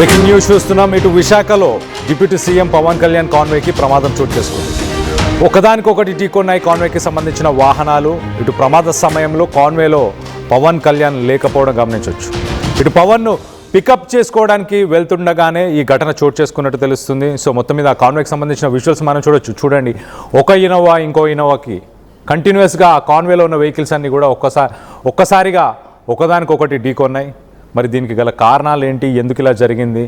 Breaking news చూస్తున్నాం. ఇటు విశాఖలో డిప్యూటీ సీఎం పవన్ కళ్యాణ్ కాన్వేకి ప్రమాదం చోటు చేసుకుంది. ఒకదానికొకటి ఢీకొన్నాయి కాన్వేకి సంబంధించిన వాహనాలు. ఇటు ప్రమాద సమయంలో కాన్వేలో పవన్ కళ్యాణ్ లేకపోవడం గమనించవచ్చు. ఇటు పవన్ను పికప్ చేసుకోవడానికి వెళ్తుండగానే ఈ ఘటన చోటు చేసుకున్నట్టు తెలుస్తుంది. సో మొత్తం మీద ఆ కాన్వేకి సంబంధించిన విజువల్స్ మనం చూడొచ్చు. చూడండి, ఒక ఇనోవా ఇంకో ఇనోవాకి కంటిన్యూస్గా ఆ కాన్వేలో ఉన్న వెహికల్స్ అన్నీ కూడా ఒక్కసారిగా ఒకదానికొకటి ఢీకొన్నాయి. మరి దీనికి గల కారణాలు ఏంటి, ఎందుకు ఇలా జరిగింది?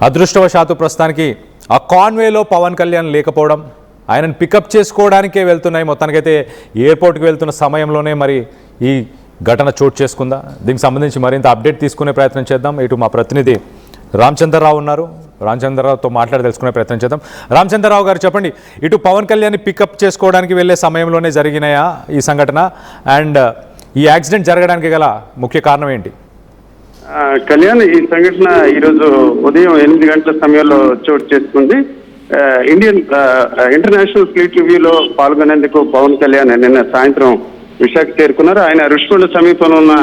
అదృష్టవశాత్తు ప్రస్తుతానికి ఆ కాన్వేలో పవన్ కళ్యాణ్ లేకపోవడం, ఆయనను పికప్ చేసుకోవడానికే వెళ్తున్నాయి. మొత్తానికైతే ఎయిర్పోర్ట్కి వెళ్తున్న సమయంలోనే మరి ఈ ఘటన చోటు చేసుకుందా? దీనికి సంబంధించి మరింత అప్డేట్ తీసుకునే ప్రయత్నం చేద్దాం. ఇటు మా ప్రతినిధి రామచంద్రరావు ఉన్నారు. రామచంద్రరావుతో మాట్లాడి తెలుసుకునే ప్రయత్నం చేద్దాం. రామచంద్రరావు గారు చెప్పండి, ఇటు పవన్ కళ్యాణ్ పికప్ చేసుకోవడానికి వెళ్ళే సమయంలోనే జరిగినాయా ఈ సంఘటన? అండ్ ఈ యాక్సిడెంట్ జరగడానికి గల ముఖ్య కారణం ఏంటి? కళ్యాణ్, ఈ సంఘటన ఈరోజు ఉదయం 8 గంటల సమయంలో చోటు చేసుకుంది. ఇంటర్నేషనల్ ఫ్లీట్ రివ్యూలో పాల్గొనేందుకు పవన్ కళ్యాణ్ నిన్న సాయంత్రం విశాఖ చేరుకున్నారు. ఆయన రుషికొండ సమీపంలో ఉన్న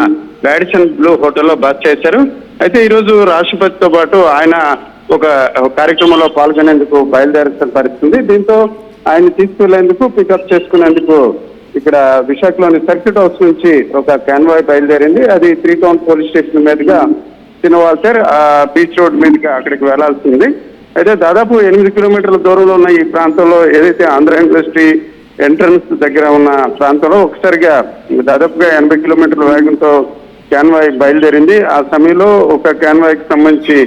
రాడిసన్ బ్లూ హోటల్లో బస చేశారు. అయితే ఈరోజు రాష్ట్రపతితో పాటు ఆయన ఒక కార్యక్రమంలో పాల్గొనేందుకు బయలుదేరుతున్న పరిస్థితి. దీంతో ఆయన తీసుకెళ్లేందుకు పికప్ చేసుకునేందుకు ఇక్కడ విశాఖలోని సర్క్యూట్ హౌస్ నుంచి ఒక కాన్వాయ్ బయలుదేరింది. అది 3 టౌన్ పోలీస్ స్టేషన్ మీదుగా సినవాల్తర్ బీచ్ రోడ్ మీదుగా అక్కడికి వెళ్లాల్సింది. అయితే దాదాపు 8 కిలోమీటర్ల దూరంలో ఉన్న ఈ ప్రాంతంలో ఏదైతే ఆంధ్ర యూనివర్సిటీ ఎంట్రన్స్ దగ్గర ఉన్న ప్రాంతంలో ఒకసారిగా దాదాపుగా 80 కిలోమీటర్ల వేగంతో కాన్వాయ్ బయలుదేరింది. ఆ సమయంలో ఒక కాన్వాయ్కి సంబంధించి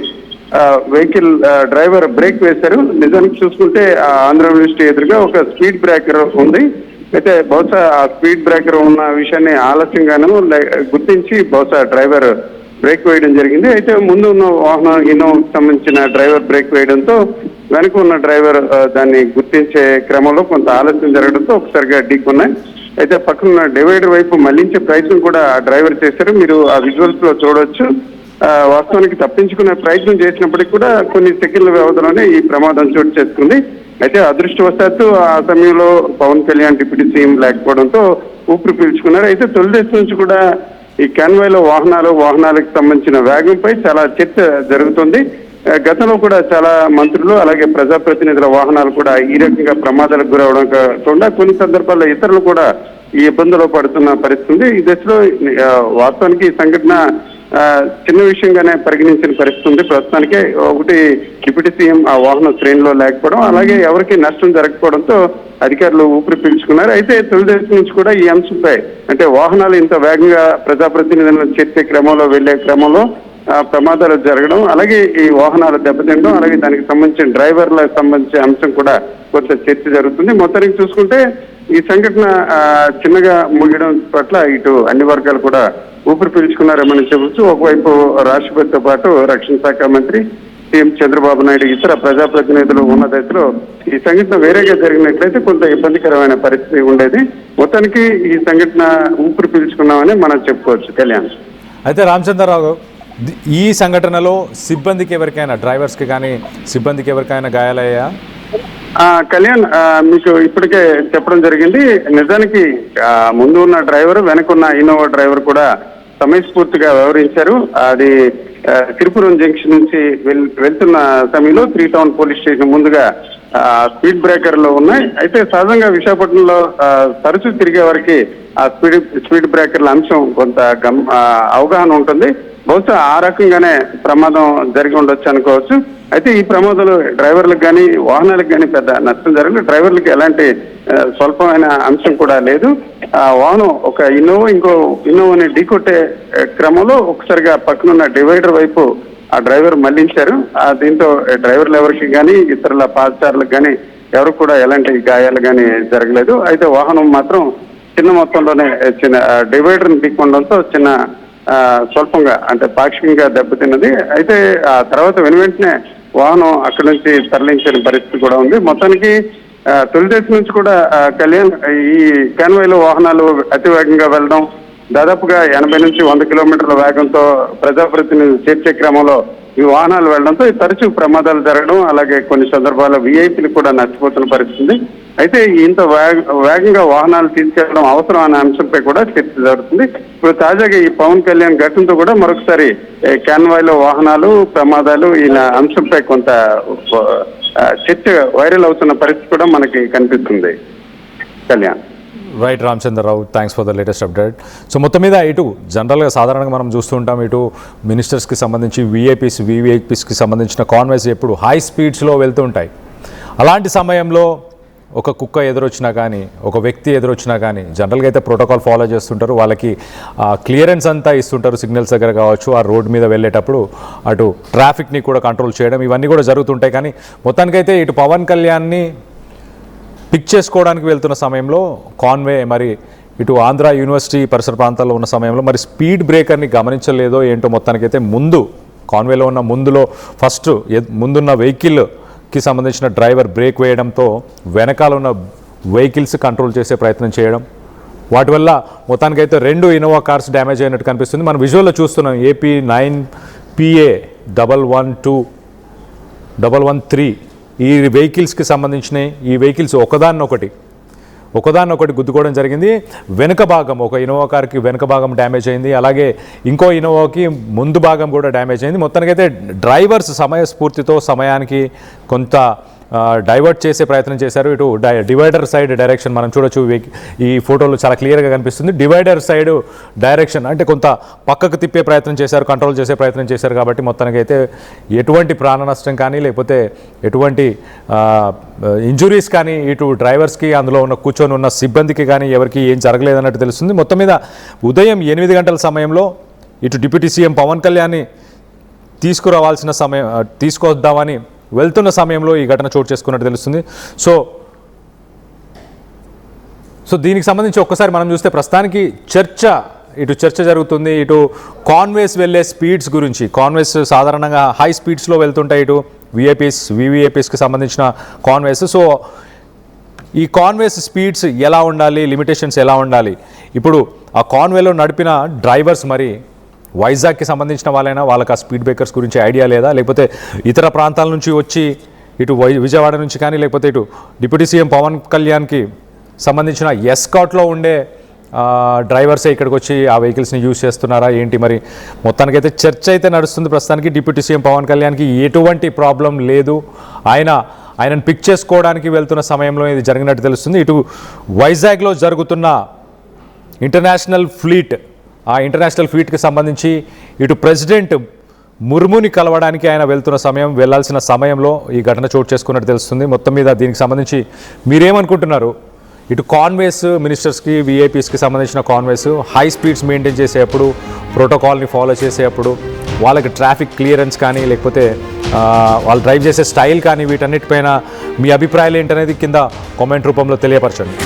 వెహికల్ డ్రైవర్ బ్రేక్ వేశారు. నిజానికి చూసుకుంటే ఆంధ్ర యూనివర్సిటీ ఎదురుగా ఒక స్పీడ్ బ్రేకర్ ఉంది. అయితే బహుశా ఆ స్పీడ్ బ్రేకర్ ఉన్న విషయాన్ని ఆలస్యంగాను గుర్తించి బహుశా డ్రైవర్ బ్రేక్ వేయడం జరిగింది. అయితే ముందు ఉన్న వాహనం ఇన్నోవాకి సంబంధించిన డ్రైవర్ బ్రేక్ వేయడంతో వెనక ఉన్న డ్రైవర్ దాన్ని గుర్తించే క్రమంలో కొంత ఆలస్యం జరగడంతో ఒకసారిగా ఢీకొన్నాయి. అయితే పక్కన డివైడర్ వైపు మళ్లించే ప్రయత్నం కూడా ఆ డ్రైవర్ చేశారు. మీరు ఆ విజువల్స్ లో చూడవచ్చు. వాస్తవానికి తప్పించుకునే ప్రయత్నం చేసినప్పటికీ కూడా కొన్ని సెకండ్ల వ్యవధిలోనే ఈ ప్రమాదం చోటు చేసుకుంది. అయితే అదృష్టవశాత్తు ఆ సమయంలో పవన్ కళ్యాణ్ డిప్యూటీ సీఎం లేకపోవడంతో ఊపిరి పీల్చుకున్నారు. అయితే తొలిదేశం నుంచి కూడా ఈ కాన్వాయ్లో వాహనాలకు సంబంధించిన వేగంపై చాలా చర్చ జరుగుతుంది. గతంలో కూడా చాలా మంత్రులు అలాగే ప్రజాప్రతినిధుల వాహనాలు కూడా ఈ రకంగా ప్రమాదాలకు గురవడం కాకుండా కొన్ని సందర్భాల్లో ఇతరులు కూడా ఈ ఇబ్బందులు పడుతున్న పరిస్థితి. ఈ దశలో వాస్తవానికి ఈ సంఘటన చిన్న విషయంగానే పరిగణించిన పరిస్థితి ఉంది. ప్రస్తుతానికే ఒకటి డిప్యూటీ సీఎం ఆ వాహన శ్రేణిలో లేకపోవడం, అలాగే ఎవరికి నష్టం జరగకపోవడంతో అధికారులు ఊపిరి పీల్చుకున్నారు. అయితే తెలుగుదేశం నుంచి కూడా ఈ అంశంపై, అంటే వాహనాలు ఇంత వేగంగా ప్రజాప్రతినిధులను చేర్చే క్రమంలో వెళ్లే క్రమంలో ప్రమాదాలు జరగడం, అలాగే ఈ వాహనాలు దెబ్బతినడం, అలాగే దానికి సంబంధించిన డ్రైవర్లకు సంబంధించిన అంశం కూడా కొంత చర్చ జరుగుతుంది. మొత్తానికి చూసుకుంటే ఈ సంఘటన చిన్నగా ముగియడం పట్ల ఇటు అన్ని వర్గాలు కూడా ఊపిరి పీల్చుకున్నారేమని చెప్పవచ్చు. ఒకవైపు రాష్ట్రపతితో పాటు రక్షణ శాఖ మంత్రి, సీఎం చంద్రబాబు నాయుడు, ఇతర ప్రజాప్రతినిధులు ఉన్న దశలో ఈ సంఘటన వేరేగా జరిగినట్లయితే కొంత ఇబ్బందికరమైన పరిస్థితి ఉండేది. మొత్తానికి ఈ సంఘటన ఊపిరి పీల్చుకున్నామని మనం చెప్పుకోవచ్చు. కళ్యాణ్, అయితే రామచంద్రరావు, ఈ సంఘటనలో సిబ్బందికి ఎవరికైనా, డ్రైవర్స్కి కానీ సిబ్బందికి ఎవరికైనా గాయాలయ్యా? కళ్యాణ్, మీకు ఇప్పటికే చెప్పడం జరిగింది. నిజానికి ముందు ఉన్న డ్రైవర్, వెనకున్న ఇన్నోవా డ్రైవర్ కూడా సమయస్ఫూర్తిగా వ్యవహరించారు. అది తిరుపురం జంక్షన్ నుంచి వెళ్తున్న సమయంలో 3 టౌన్ పోలీస్ స్టేషన్ ముందుగా స్పీడ్ బ్రేకర్లు ఉన్నాయి. అయితే సహజంగా విశాఖపట్నంలో తరచూ తిరిగే వారికి ఆ స్పీడ్ బ్రేకర్ల అంశం కొంత అవగాహన ఉంటుంది. బహుశా ఆ రకంగానే ప్రమాదం జరిగి ఉండొచ్చు అనుకోవచ్చు. అయితే ఈ ప్రమాదంలో డ్రైవర్లకు కానీ వాహనాలకు కానీ పెద్ద నష్టం జరగలేదు. డ్రైవర్లకు ఎలాంటి స్వల్పమైన అంశం కూడా లేదు. వాహనం ఒక ఇంకో ఇన్నోవాని ఢీకొట్టే క్రమంలో ఒకసారిగా పక్కనున్న డివైడర్ వైపు ఆ డ్రైవర్ మళ్లించారు. దీంతో డ్రైవర్లు ఎవరికి కానీ ఇతరుల పాదచారులకు కానీ ఎవరు కూడా ఎలాంటి గాయాలు కానీ జరగలేదు. అయితే వాహనం మాత్రం చిన్న మొత్తంలోనే డివైడర్ని ఢీకొనడంతో స్వల్పంగా, అంటే పాక్షికంగా దెబ్బతిన్నది. అయితే ఆ తర్వాత వెంటనే వాహనం అక్కడి నుంచి తరలించిన పరిస్థితి కూడా ఉంది. మొత్తానికి తెలుగుదేశం నుంచి కూడా కళ్యాణ్, ఈ కాన్వాయ్లో వాహనాలు అతి వేగంగా వెళ్ళడం, దాదాపుగా 80 నుంచి 100 కిలోమీటర్ల వేగంతో ప్రజాప్రతినిధులు చేర్చే క్రమంలో ఈ వాహనాలు వెళ్లడంతో తరచూ ప్రమాదాలు జరగడం, అలాగే కొన్ని సందర్భాల్లో వీఐపీలు కూడా నష్టపోతున్న పరిస్థితి. అయితే ఇంత వేగంగా వాహనాలు తీసుకెళ్లడం అవసరం అనే అంశంపై కూడా చర్చ జరుగుతుంది. ఇప్పుడు తాజాగా ఈ పవన్ కళ్యాణ్ ఘటనతో కూడా మరొకసారి కాన్వాయ్లో వాహనాలు ప్రమాదాలు ఈ అంశంపై కొంత చర్చ వైరల్ అవుతున్న పరిస్థితి కూడా మనకి కనిపిస్తుంది. Kalyan. Right Ramachandra Rao, thanks for the latest update. So మొత్తం మీద ఇటు జనరల్గా సాధారణంగా మనం చూస్తూ ఉంటాం, ఇటు మినిస్టర్స్కి సంబంధించి వివిఐపీస్కి సంబంధించిన కాన్వాయ్స్ ఎప్పుడు హై స్పీడ్స్లో వెళ్తూ ఉంటాయి. అలాంటి సమయంలో ఒక కుక్క ఎదురొచ్చినా కానీ, ఒక వ్యక్తి ఎదురొచ్చినా కానీ జనరల్గా అయితే ప్రోటోకాల్ ఫాలో చేస్తుంటారు. వాళ్ళకి క్లియరెన్స్ అంతా ఇస్తుంటారు, సిగ్నల్స్ దగ్గర కావచ్చు, ఆ రోడ్డు మీద వెళ్ళేటప్పుడు అటు ట్రాఫిక్ని కూడా కంట్రోల్ చేయడం, ఇవన్నీ కూడా జరుగుతుంటాయి. కానీ మొత్తానికైతే ఇటు పవన్ కళ్యాణ్ని పిక్ చేసుకోవడానికి వెళ్తున్న సమయంలో కాన్వే మరి ఇటు ఆంధ్ర యూనివర్సిటీ పరిసర ప్రాంతాల్లో ఉన్న సమయంలో మరి స్పీడ్ బ్రేకర్ని గమనించలేదో ఏంటో, మొత్తానికైతే ముందు కాన్వేలో ఉన్న ముందులో ఫస్ట్ ముందున్న వెహికల్కి సంబంధించిన డ్రైవర్ బ్రేక్ వేయడంతో వెనకాల ఉన్న వెహికల్స్ కంట్రోల్ చేసే ప్రయత్నం చేయడం, వాటి వల్ల మొత్తానికైతే 2 ఇన్నోవా కార్స్ డ్యామేజ్ అయినట్టు కనిపిస్తుంది. మనం విజువల్లో చూస్తున్నాం. AP 9PA 112-113 ఈ వెహికల్స్కి సంబంధించిన ఈ వెహికల్స్ ఒకదాన్నొకటి గుద్దుకోవడం జరిగింది. వెనుక భాగం ఒక ఇన్నోవా కార్కి వెనుక భాగం డ్యామేజ్ అయింది, అలాగే ఇంకో ఇన్నోవాకి ముందు భాగం కూడా డ్యామేజ్ అయింది. మొత్తానికైతే డ్రైవర్స్ సమయస్ఫూర్తితో సమయానికి కొంత డైవర్ట్ చేసే ప్రయత్నం చేశారు. ఇటు డివైడర్ సైడ్ డైరెక్షన్ మనం చూడొచ్చు, ఈ ఫోటోలో చాలా క్లియర్గా కనిపిస్తుంది. డివైడర్ సైడ్ డైరెక్షన్ అంటే కొంత పక్కకు తిప్పే ప్రయత్నం చేశారు, కంట్రోల్ చేసే ప్రయత్నం చేశారు. కాబట్టి మొత్తానికైతే ఎటువంటి ప్రాణ నష్టం కానీ లేకపోతే ఎటువంటి ఇంజురీస్ కానీ ఇటు డ్రైవర్స్కి అందులో ఉన్న కూర్చొని ఉన్న సిబ్బందికి కానీ ఎవరికి ఏం జరగలేదన్నట్టు తెలుస్తుంది. మొత్తం మీద ఉదయం 8 గంటల సమయంలో ఇటు డిప్యూటీ సీఎం పవన్ కళ్యాణ్ని తీసుకొద్దామని వెళ్తున్న సమయంలో ఈ ఘటన చోటు చేసుకున్నట్టు తెలుస్తుంది. సో దీనికి సంబంధించి ఒక్కసారి మనం చూస్తే ప్రస్తుతానికి చర్చ జరుగుతుంది. ఇటు కాన్వేస్ వెళ్ళే స్పీడ్స్ గురించి, కాన్వేస్ సాధారణంగా హై స్పీడ్స్లో వెళ్తుంటాయి, ఇటు వివిఐపీస్కి సంబంధించిన కాన్వేస్. సో ఈ కాన్వేస్ స్పీడ్స్ ఎలా ఉండాలి, లిమిటేషన్స్ ఎలా ఉండాలి, ఇప్పుడు ఆ కాన్వేలో నడిపిన డ్రైవర్స్ మరి వైజాగ్కి సంబంధించిన వాళ్ళకి ఆ స్పీడ్ బ్రేకర్స్ గురించి ఐడియా లేదా, లేకపోతే ఇతర ప్రాంతాల నుంచి వచ్చి ఇటు విజయవాడ నుంచి కానీ లేకపోతే ఇటు డిప్యూటీ సీఎం పవన్ కళ్యాణ్కి సంబంధించిన ఎస్కాట్లో ఉండే డ్రైవర్సే ఇక్కడికి వచ్చి ఆ వెహికల్స్ని యూజ్ చేస్తున్నారా ఏంటి, మరి మొత్తానికైతే చర్చ అయితే నడుస్తుంది. ప్రస్తుతానికి డిప్యూటీ సీఎం పవన్ కళ్యాణ్కి ఎటువంటి ప్రాబ్లం లేదు, ఆయనను పిక్ చేసుకోవడానికి వెళ్తున్న సమయంలో ఇది జరిగినట్టు తెలుస్తుంది. ఇటు వైజాగ్లో జరుగుతున్న ఇంటర్నేషనల్ ఫ్లీట్కి సంబంధించి ఇటు ప్రెసిడెంట్ ముర్ముని కలవడానికి ఆయన వెళ్ళాల్సిన సమయంలో ఈ ఘటన చోటు చేసుకున్నట్టు తెలుస్తుంది. మొత్తం మీద దీనికి సంబంధించి మీరేమనుకుంటున్నారు? ఇటు కాన్వేస్ మినిస్టర్స్కి విఐపీస్కి సంబంధించిన కాన్వేస్ హై స్పీడ్స్ మెయింటైన్ చేసేటప్పుడు, ప్రోటోకాల్ని ఫాలో చేసేటప్పుడు వాళ్ళకి ట్రాఫిక్ క్లియరెన్స్ కానీ లేకపోతే వాళ్ళు డ్రైవ్ చేసే స్టైల్ కానీ వీటన్నిటిపైన మీ అభిప్రాయాలు ఏంటనేది కింద కామెంట్ రూపంలో తెలియపరచండి.